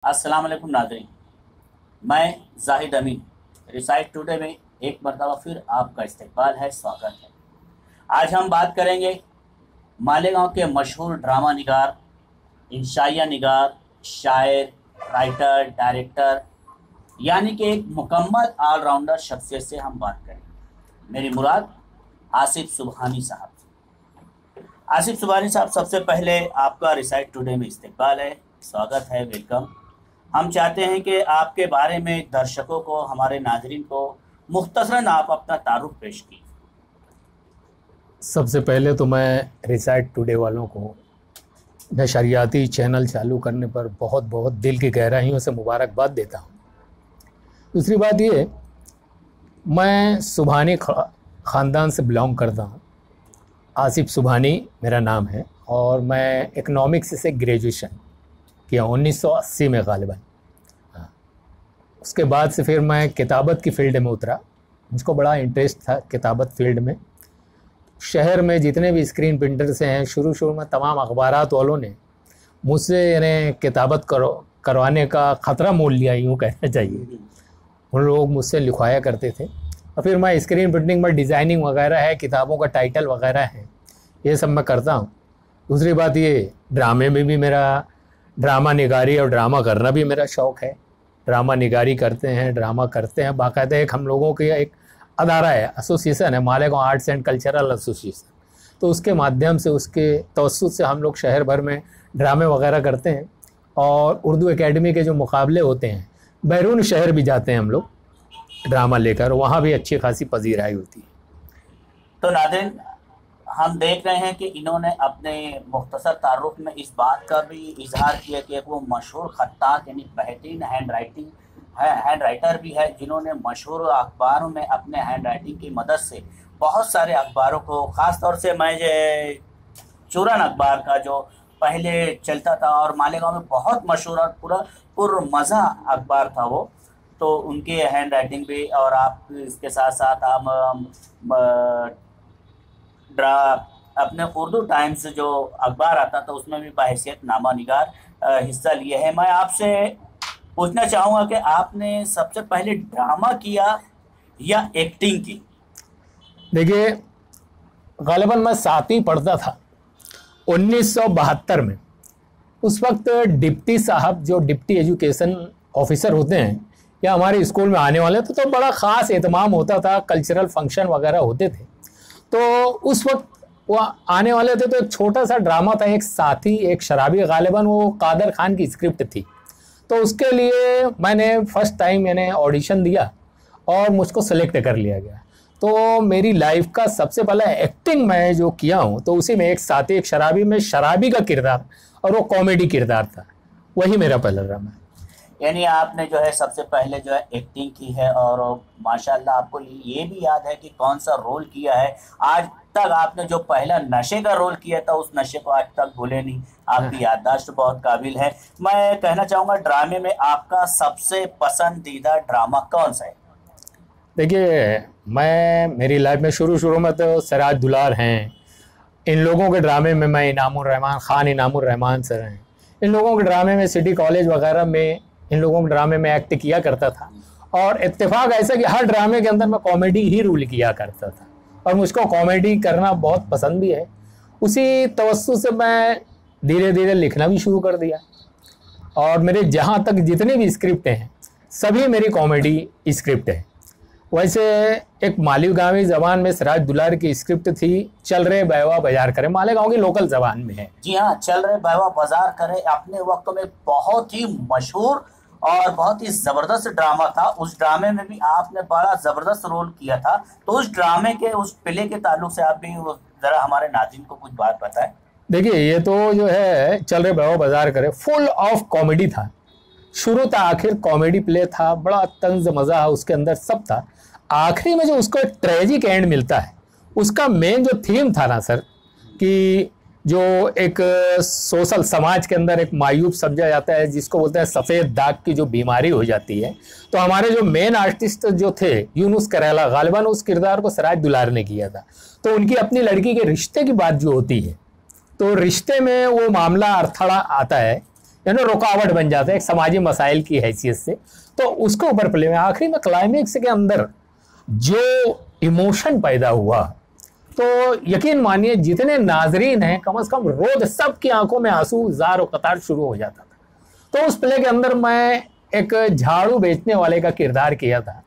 अस्सलाम वालेकुम नाज़रीन। मैं जाहिद अमीन रिसाइट टुडे में एक मरतबा फिर आपका इस्तकबाल है, स्वागत है। आज हम बात करेंगे मालेगांव के मशहूर ड्रामा निगार, इंशाइया निगार, शायर, राइटर, डायरेक्टर, यानी कि एक मुकम्मल ऑलराउंडर शख्सियत से हम बात करेंगे। मेरी मुराद आसिफ सुबहानी साहब। आसिफ सुबहानी साहब, सबसे पहले आपका रिसाइट टुडे में इस्तकबाल है, स्वागत है, वेलकम। हम चाहते हैं कि आपके बारे में दर्शकों को, हमारे नाजरीन को मुख्तसरन आप अपना तारुफ पेश कीजिए। सबसे पहले तो मैं रिसाइट टुडे वालों को नशरियाती चैनल चालू करने पर बहुत बहुत दिल की गहराइयों से मुबारकबाद देता हूँ। दूसरी बात ये, मैं सुबहानी ख़ानदान से बिलोंग करता हूँ। आसिफ सुबहानी मेरा नाम है और मैं इकनॉमिक्स से ग्रेजुएशन किया 1980 में ग़ालिबन। हाँ, उसके बाद से फिर मैं किताबत की फ़ील्ड में उतरा। मुझको बड़ा इंटरेस्ट था किताबत फ़ील्ड में। शहर में जितने भी स्क्रीन प्रिंटर्स हैं, शुरू में तमाम अखबारात वालों ने मुझसे यानी किताबत करवाने का ख़तरा मोल लिया, यूँ कहना चाहिए। उन लोग मुझसे लिखवाया करते थे और फिर मैं स्क्रीन प्रिंटिंग में डिज़ाइनिंग वगैरह है, किताबों का टाइटल वगैरह है, ये सब मैं करता हूँ। दूसरी बात ये, ड्रामे में भी मेरा ड्रामा निगारी और ड्रामा करना भी मेरा शौक़ है। ड्रामा निगारी करते हैं, ड्रामा करते हैं। बाकायदा एक हम लोगों की एक अदारा है, एसोसिएशन है, Malegaon arts and cultural association. तो उसके माध्यम से, उसके तवस्सुत से हम लोग शहर भर में ड्रामे वगैरह करते हैं और उर्दू एकेडमी के जो मुकाबले होते हैं, बैरून शहर भी जाते हैं हम लोग ड्रामा लेकर, वहाँ भी अच्छी खासी पजीराई होती है। तो नाज़रीन, हम देख रहे हैं कि इन्होंने अपने मुख्तसर तारुफ में इस बात का भी इजहार किया कि वो मशहूर खत्तात यानी बेहतरीन हैंड राइटर भी है, जिन्होंने मशहूर अखबारों में अपने हैंड राइटिंग की मदद से बहुत सारे अखबारों को, ख़ास तौर से मैं चूरन अखबार का जो पहले चलता था और मालेगांव में बहुत मशहूर और पूरा पुरमज़ा अखबार था वो, तो उनके हैंड राइटिंग भी, और आप इसके साथ साथ आप अपने उर्दू टाइम्स जो अखबार आता था उसमें भी बाहैसियत नामा निगार हिस्सा लिए हैं। मैं आपसे पूछना चाहूँगा कि आपने सबसे पहले ड्रामा किया या एक्टिंग की? देखिए, ग़ालिबन मैं 7वीं पढ़ता था 1972 में। उस वक्त डिप्टी साहब, जो डिप्टी एजुकेशन ऑफिसर होते हैं, या हमारे स्कूल में आने वाले थे, तो बड़ा ख़ास एहतमाम होता था, कल्चरल फंक्शन वगैरह होते थे। तो उस वक्त वो आने वाले थे, तो एक छोटा सा ड्रामा था, एक साथी एक शराबी, ग़ालिबन वो कादर खान की स्क्रिप्ट थी। तो उसके लिए मैंने फर्स्ट टाइम मैंने ऑडिशन दिया और मुझको सेलेक्ट कर लिया गया। तो मेरी लाइफ का सबसे पहला एक्टिंग मैं जो किया हूँ, तो उसी में एक साथी एक शराबी में शराबी का किरदार, और वो कॉमेडी किरदार था, वही मेरा पहला ड्रामा है। यानी आपने जो है सबसे पहले जो है एक्टिंग की है, और माशाल्लाह आपको ये भी याद है कि कौन सा रोल किया है। आज तक आपने जो पहला नशे का रोल किया था, उस नशे को आज तक भूले नहीं। आपकी याददाश्त बहुत काबिल है। मैं कहना चाहूँगा, ड्रामे में आपका सबसे पसंदीदा ड्रामा कौन सा है? देखिए, मेरी लाइफ में शुरू में तो सिराज दुलार हैं, इन लोगों के ड्रामे में मैं इनामुर रहमान खान, इनामुर रहमान सर हैं, इन लोगों के ड्रामे में, सिटी कॉलेज वगैरह में इन लोगों के ड्रामे में एक्ट किया करता था। और इत्तेफाक ऐसा कि हर ड्रामे के अंदर मैं कॉमेडी ही रोल किया करता था, और मुझको कॉमेडी करना बहुत पसंद भी है। उसी तवज्जो से मैं धीरे धीरे लिखना भी शुरू कर दिया, और मेरे जहाँ तक जितनी भी स्क्रिप्ट हैं सभी मेरी कॉमेडी स्क्रिप्ट है। वैसे एक मालीगांवी ज़बान में सिराज दुलार की स्क्रिप्ट थी, चल रहे बैवा बाजार करे, मालेगांव की लोकल ज़बान में है। जी हाँ, चल रहे बैवा बाजार करे अपने वक्त में बहुत ही मशहूर और बहुत ही ज़बरदस्त ड्रामा था। उस ड्रामे में भी आपने बड़ा ज़बरदस्त रोल किया था। तो उस ड्रामे के, उस प्ले के ताल्लुक से आप भी ज़रा हमारे नाज़रीन को कुछ बात बताएं। देखिए, ये तो जो है चल रहे बैवा बाजार करे फुल ऑफ कॉमेडी था, शुरू था आखिर कॉमेडी प्ले था, बड़ा तंज मज़ा उसके अंदर सब था। आखिरी में जो उसको एक ट्रेजिक एंड मिलता है, उसका मेन जो थीम था ना सर, कि जो एक सोशल समाज के अंदर एक मायूब समझा जाता है, जिसको बोलते हैं सफ़ेद दाग की जो बीमारी हो जाती है। तो हमारे जो मेन आर्टिस्ट जो थे यूनुस करेला, ग़ालिबन उस किरदार को सिराज दुलार ने किया था। तो उनकी अपनी लड़की के रिश्ते की बात जो होती है, तो रिश्ते में वो मामला अड़थड़ा आता है यानी रुकावट बन जाता है एक समाजी मसाइल की हैसियत से, तो उसके ऊपर प्ले में आखिरी में क्लाइमेक्स के अंदर जो इमोशन पैदा हुआ, तो यकीन मानिए जितने नाजरीन हैं कम से कम रोज सबकी आंखों में आंसू जार और कतार शुरू हो जाता था। तो उस प्ले के अंदर मैं एक झाड़ू बेचने वाले का किरदार किया था।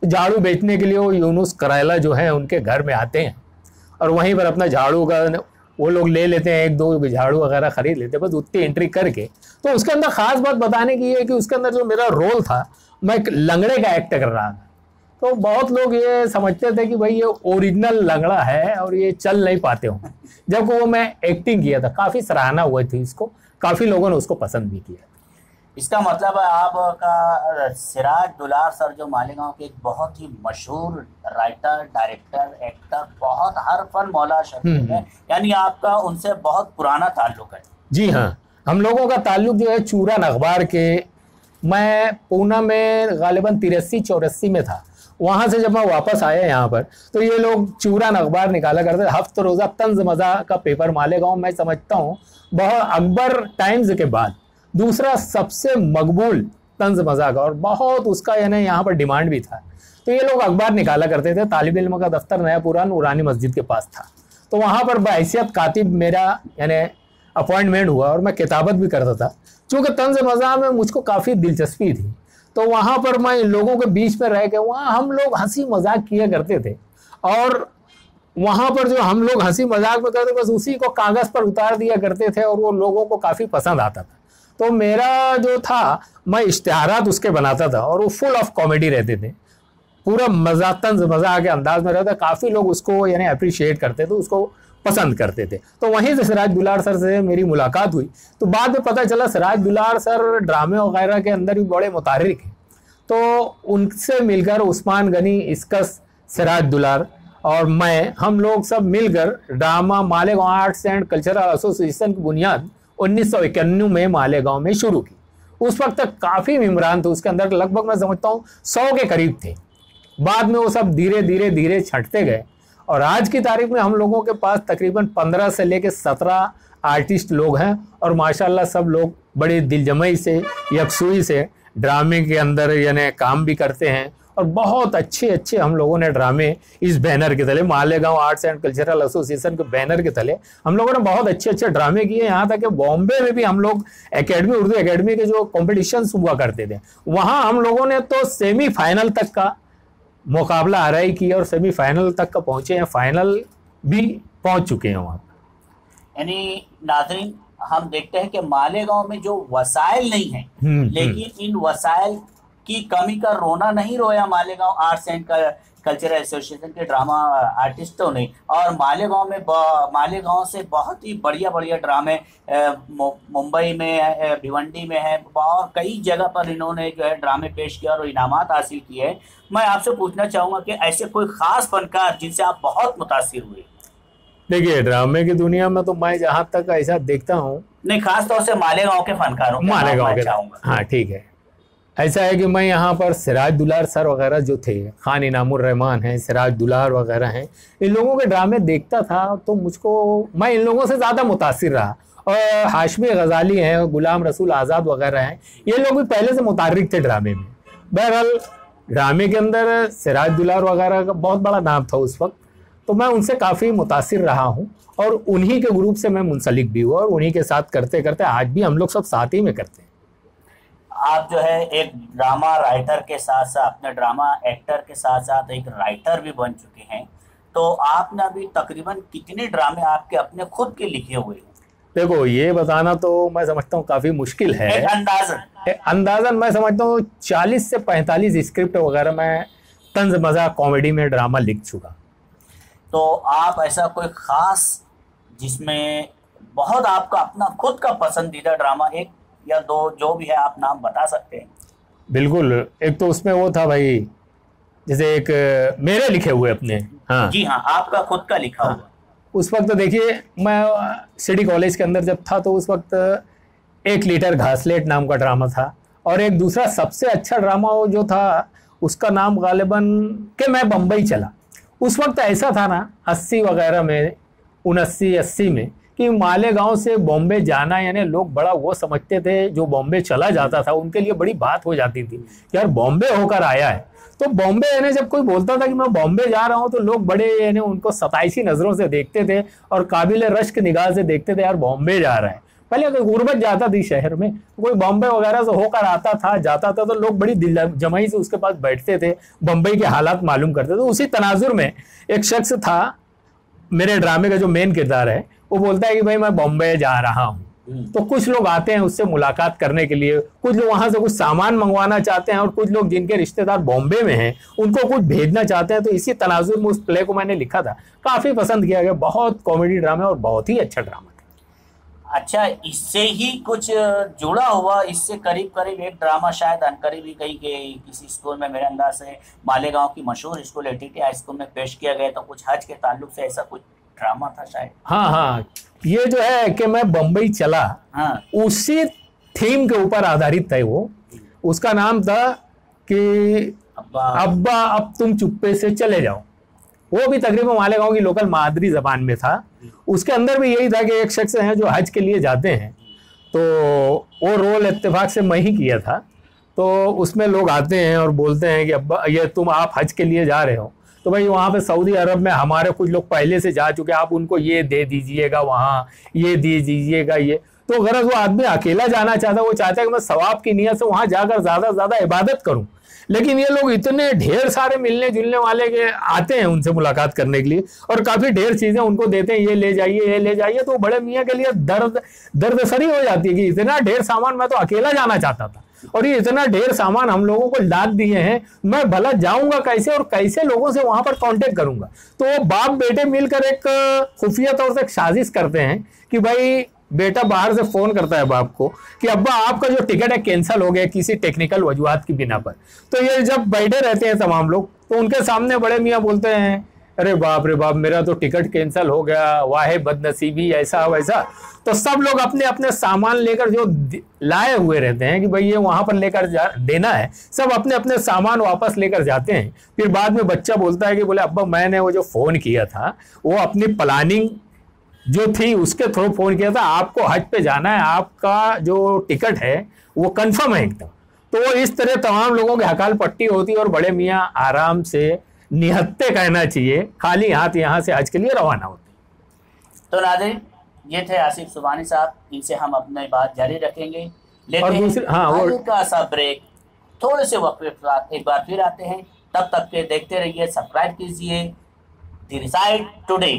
झाड़ू बेचने के लिए वो यूनुस करैला जो है उनके घर में आते हैं और वहीं पर अपना झाड़ू का वो लोग ले लेते हैं, 1-2 झाड़ू वगैरह खरीद लेते हैं, बस उतनी एंट्री करके। तो उसके अंदर खास बात बताने की है कि उसके अंदर जो मेरा रोल था, मैं एक लंगड़े का एक्ट कर रहा था। तो बहुत लोग ये समझते थे कि भाई ये ओरिजिनल लंगड़ा है और ये चल नहीं पाते हो, जब वो मैं एक्टिंग किया था काफ़ी सराहना हुई थी इसको, काफ़ी लोगों ने उसको पसंद भी किया। इसका मतलब है आपका सिराज दुलार सर जो मालेगांव के एक बहुत ही मशहूर राइटर, डायरेक्टर, एक्टर, बहुत हर फन मौला शख्स है, यानी आपका उनसे बहुत पुराना ताल्लुक है। जी हाँ, हम लोगों का ताल्लुक जो है चूरन अखबार के, मैं पूना में गालिबन 83-84 में था। वहाँ से जब मैं वापस आया यहाँ पर तो ये लोग चूरन अखबार निकाला करते थे, हफ्ते रोज़ा तंज मज़ा का पेपर मालेगांव मैं समझता हूँ बहुत अकबर टाइम्स के बाद दूसरा सबसे मकबूल तंज मज़ा का, और बहुत उसका यानी यहाँ पर डिमांड भी था। तो ये लोग अखबार निकाला करते थे। तालिब इल्म का दफ्तर नया पुरान नूरानी मस्जिद के पास था, तो वहाँ पर बहैसियत कातिब मेरा यानी अपॉइंटमेंट हुआ और मैं किताबत भी करता था। चूँकि तंज मज़ा में मुझको काफ़ी दिलचस्पी थी, तो वहाँ पर मैं इन लोगों के बीच में रह के वहाँ हम लोग हंसी मजाक किया करते थे, और वहाँ पर जो हम लोग हंसी मजाक में करते बस उसी को कागज़ पर उतार दिया करते थे और वो लोगों को काफ़ी पसंद आता था। तो मेरा जो था मैं इश्तिहारात उसके बनाता था और वो फुल ऑफ कॉमेडी रहते थे, पूरा मजा तंज मज़ा के अंदाज में रहता। काफ़ी लोग उसको यानी अप्रिशिएट करते थे, उसको पसंद करते थे। तो वहीं से सिराज दुलार सर से मेरी मुलाकात हुई, तो बाद में पता चला सिराज दुलार सर ड्रामे वगैरह के अंदर भी बड़े मुतारिक हैं। तो उनसे मिलकर उस्मान गनी, इसकस, सिराज दुलार और मैं, हम लोग सब मिलकर drama Malegaon arts and cultural association की बुनियाद 1991 में मालेगांव में शुरू की। उस वक्त तक काफ़ी मेम्बरान थे, उसके अंदर लगभग मैं समझता हूँ 100 के करीब थे। बाद में वो सब धीरे धीरे धीरे छंटते गए और आज की तारीख में हम लोगों के पास तकरीबन 15 से लेकर 17 आर्टिस्ट लोग हैं और माशाल्लाह सब लोग बड़ी दिलजमई से, यकसुई से ड्रामे के अंदर यानी काम भी करते हैं। और बहुत अच्छे अच्छे हम लोगों ने ड्रामे इस बैनर के तले, Malegaon arts and cultural association के बैनर के तले हम लोगों ने बहुत अच्छे अच्छे ड्रामे किए। यहाँ तक कि बॉम्बे में भी हम लोग एकेडमी, उर्दू एकेडमी के जो कॉम्पिटिशन्स हुआ करते थे, वहाँ हम लोगों ने तो सेमीफाइनल तक का मुकाबला आरआई किया और सेमीफाइनल तक का पहुँचे हैं, फाइनल भी पहुँच चुके हैं वहाँ। यानी नाज़रीन, हम देखते हैं कि मालेगांव में जो वसाइल नहीं है, लेकिन इन वसाइल की कमी का रोना नहीं रोया Malegaon arts and cultural association के ड्रामा आर्टिस्टों ने। और मालेगांव से बहुत ही बढ़िया बढ़िया ड्रामे मुंबई में है, भिवंडी में है, और कई जगह पर इन्होंने जो है ड्रामे पेश किया और इनामात हासिल किए हैं। मैं आपसे पूछना चाहूँगा कि ऐसे कोई ख़ास फनकार जिनसे आप बहुत मुतासिर हुए? देखिए, ड्रामे की दुनिया में तो मैं जहाँ तक ऐसा देखता हूँ, नहीं खास तौर से मालेगांव के फनकारों, मालेगांव के, हाँ ठीक है, ऐसा है कि मैं यहाँ पर सिराज दुलार सर वगैरह जो थे, खान इनामुर रहमान हैं, सिराज दुलार वगैरह हैं, इन लोगों के ड्रामे देखता था तो मैं इन लोगों से ज़्यादा मुतासिर रहा। और हाशमी गजाली हैं, गुलाम रसूल आज़ाद वगैरह हैं, ये लोग भी पहले से मुतारिक थे ड्रामे में। बहरहाल ड्रामे के अंदर सिराज दुलार वगैरह का बहुत बड़ा नाम था उस वक्त, तो मैं उनसे काफ़ी मुतासिर रहा हूँ और उन्हीं के ग्रुप से मैं मुंसलिक भी हुआ और उन्हीं के साथ करते करते आज भी हम लोग सब साथ ही में करते हैं। आप जो है एक ड्रामा राइटर के साथ साथ, अपने ड्रामा एक्टर के साथ साथ एक राइटर भी बन चुके हैं, तो आपने अभी तकरीबन कितने ड्रामे आपके अपने खुद के लिखे हुए हैं? देखो, ये बताना तो मैं समझता हूँ काफ़ी मुश्किल है। एक अंदाजन मैं समझता हूँ 40 से 45 स्क्रिप्ट वगैरह मैं तंज मज़ा कॉमेडी में ड्रामा लिख चुका। तो आप ऐसा कोई ख़ास जिसमें बहुत आपका अपना खुद का पसंदीदा ड्रामा, एक या दो जो भी है आप नाम बता सकते हैं? बिल्कुल, एक तो उसमें वो था भाई, जैसे एक मेरे लिखे हुए अपने, हाँ जी हाँ, आपका खुद का लिखा हुआ। उस वक्त देखिए, मैं सिटी कॉलेज के अंदर जब था तो उस वक्त 1 लीटर घासलेट नाम का ड्रामा था, और एक दूसरा सबसे अच्छा ड्रामा वो जो था उसका नाम गालिबन कि मैं बम्बई चला। उस वक्त ऐसा था ना 80 वगैरह में, 79-80 में, कि मालेगांव से बॉम्बे जाना यानी लोग बड़ा वो समझते थे, जो बॉम्बे चला जाता था उनके लिए बड़ी बात हो जाती थी कि यार बॉम्बे होकर आया है। तो बॉम्बे यानी जब कोई बोलता था कि मैं बॉम्बे जा रहा हूँ तो लोग बड़े यानी उनको सताइशी नजरों से देखते थे और काबिल रश्क निगाह से देखते थे, यार बॉम्बे जा रहा है। पहले अगर गुर्बत जाता थी शहर में तो कोई बॉम्बे वगैरह से होकर आता था जाता था तो लोग बड़ी दिल जमाई से उसके पास बैठते थे, बम्बई के हालात मालूम करते थे। तो उसी तनाजुर में एक शख्स था, मेरे ड्रामे का जो मेन किरदार है, वो बोलता है कि भाई मैं बॉम्बे जा रहा हूँ। तो कुछ लोग आते हैं उससे मुलाकात करने के लिए, कुछ लोग वहां से कुछ सामान मंगवाना चाहते हैं और कुछ लोग जिनके रिश्तेदार बॉम्बे में हैं उनको कुछ भेजना चाहते हैं। तो इसी तनाजुर में उस प्ले को मैंने लिखा था, काफी पसंद किया गया, बहुत कॉमेडी ड्रामा और बहुत ही अच्छा ड्रामा था। अच्छा, इससे ही कुछ जुड़ा हुआ, इससे करीब करीब एक ड्रामा शायद अनकरीब ही कहीं के किसी स्कूल में, मेरे अंदाज से मालेगांव की मशहूर स्कूल एटीटी हाई स्कूल में पेश किया गया, तो कुछ हज के ताल्लुक से ऐसा कुछ ड्रामा था शायद। हाँ हाँ, ये जो है कि मैं बम्बई चला, हाँ, उसी थीम के ऊपर आधारित था वो। उसका नाम था कि अब्बा अब तुम चुप्पे से चले जाओ। वो भी तकरीबन मालेगांव की लोकल मादरी जबान में था। उसके अंदर भी यही था कि एक शख्स हैं जो हज के लिए जाते हैं, तो वो रोल इत्तेफाक से मैं ही किया था। तो उसमें लोग आते हैं और बोलते हैं कि अब्बा ये तुम आप हज के लिए जा रहे हो, तो भाई वहाँ पे सऊदी अरब में हमारे कुछ लोग पहले से जा चुके हैं, आप उनको ये दे दीजिएगा, वहाँ ये दे दीजिएगा ये। तो अगर वो आदमी अकेला जाना चाहता है, वो चाहता है कि मैं सवाब की नियत से वहाँ जाकर ज़्यादा से ज़्यादा इबादत करूँ, लेकिन ये लोग इतने ढेर सारे मिलने जुलने वाले के आते हैं उनसे मुलाकात करने के लिए और काफ़ी ढेर चीज़ें उनको देते हैं, ये ले जाइए ये ले जाइए। तो बड़े मियाँ के लिए दर्द-सरी हो जाती है कि इतना ढेर सामान, मैं तो अकेला जाना चाहता था और ये इतना ढेर सामान हम लोगों को लाद दिए हैं, मैं भला जाऊंगा कैसे और कैसे लोगों से वहां पर कांटेक्ट करूंगा। तो वो बाप बेटे मिलकर एक खुफिया तौर से एक साजिश करते हैं कि भाई बेटा बाहर से फोन करता है बाप को कि अब्बा आपका जो टिकट है कैंसिल हो गया किसी टेक्निकल वजूहात की बिना पर। तो ये जब बैठे रहते हैं तमाम लोग, तो उनके सामने बड़े मियाँ बोलते हैं, अरे बाप रे बाप, मेरा तो टिकट कैंसिल हो गया, वाहे बदनसीबी, ऐसा वैसा। तो सब लोग अपने अपने सामान लेकर, जो लाए हुए रहते हैं कि भाई ये वहां पर लेकर देना है, सब अपने अपने सामान वापस लेकर जाते हैं। फिर बाद में बच्चा बोलता है कि बोले अब्बा मैंने वो जो फोन किया था वो अपनी प्लानिंग जो थी उसके थ्रू फोन किया था, आपको हज पे जाना है, आपका जो टिकट है वो कंफर्म है एकदम। तो वो इस तरह तमाम लोगों की हकाल पट्टी होती है और बड़े मियाँ आराम से निहत्ते कहना चाहिए खाली हाथ यहाँ से हज के लिए रवाना होते। तो नाज़रीन, ये थे आसिफ सुबहानी साहब, इनसे हम अपनी बात जारी रखेंगे, लेकिन हल्का सा ब्रेक, थोड़े से वक्त के बाद एक बार फिर आते हैं। तब तक के देखते रहिए, सब्सक्राइब कीजिए द रिसाइट टुडे।